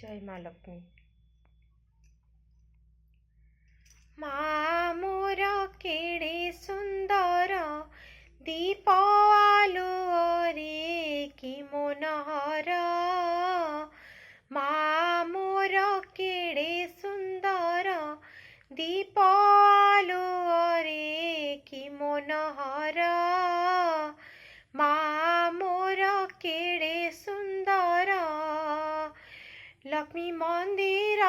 जय माँ लक्ष्मी। माँ मोर केड़े सुंदर दीप आलुओ रे कि मनोहर। माँ मोर केड़े सुंदर दीप आलुओ रे कि मनोहर। माँ मोर केड़े सुंदर लक्ष्मी मंदिर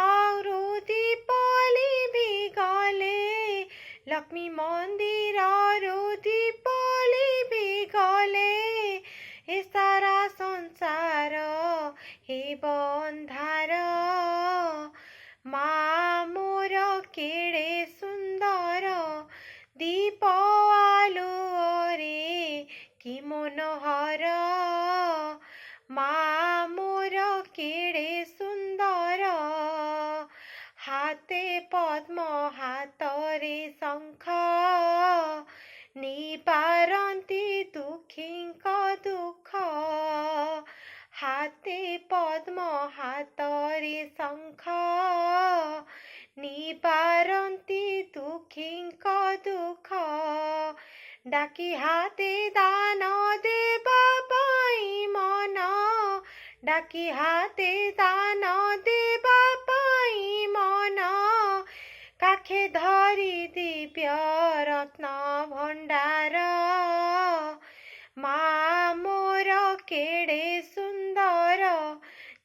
दीप लिभि गले। लक्ष्मी मंदिर दीप लिभि गले। ए सारा संसार हेब अंधार। माँ मोर केड़े सुंदर दीप आलुओ रे कि मनोहर। माँ मोर केड़े सुंदर हाथे पद्म हाथरे शंख निवारन्ति दुखींक दुख। हाथे पद्म हाथरे शंख निवारन्ति दुखींक दुख। डाकी हाते दान देवा पाई मन। डाकी हाते दान देवा पाई मन। काखे धरी दिव्य रत्न भंडार। माँ मोर केड़े सुंदर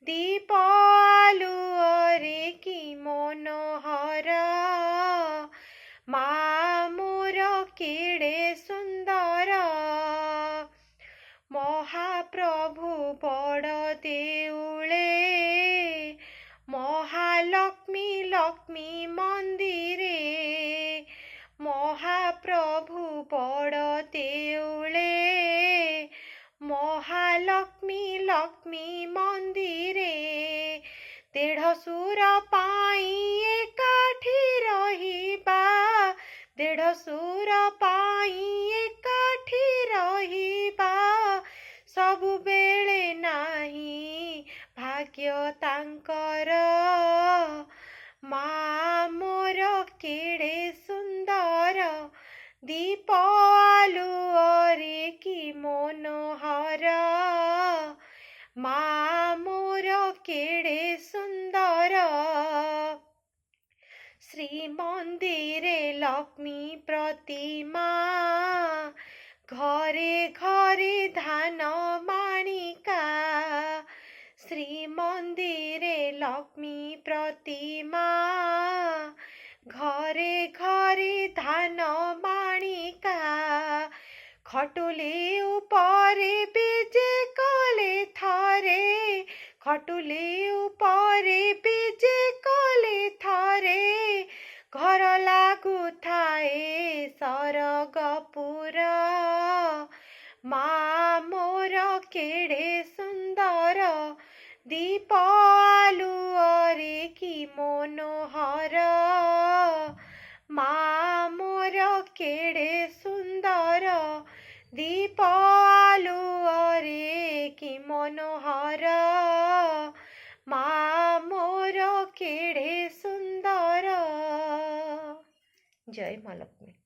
दीप आलुओ रे कि मनोहर। माँ मोर केड़े सुंदर महाप्रभु बड़ देउले। महालक्ष्मी लक्ष्मी मंदिरे। महाप्रभु बड़ देउले। महालक्ष्मी लक्ष्मी मंदिरे। देढ़ सुर पाई एकाठी रहिबा। देढ़ सुर पाई एकाठी रहिबा। सबु बेले नाही भाग्य तांकर। माँ मोर केड़े सुंदर दीप आलुओ रे कि मनोहर। माँ मोर केड़े सुंदर श्री मंदिरे लक्ष्मी प्रतिमा। घरे घरे धान माणिका। श्री मंदिरे लक्ष्मी प्रतिमा। घरे घरे धान माणिका। खटुली उपरे बीजे कले थरे। खटुली उपरे बीजे कले थरे। घर लागू थाए सरगपुर। माँ मोर केड़े सुंदर दीप आलुओ रे कि मनोहर। माँ मोर केड़े सुंदर दीप आलुओ रे कि मनोहर। माँ मोर केड़े सुंदर। जय माँ लक्ष्मी।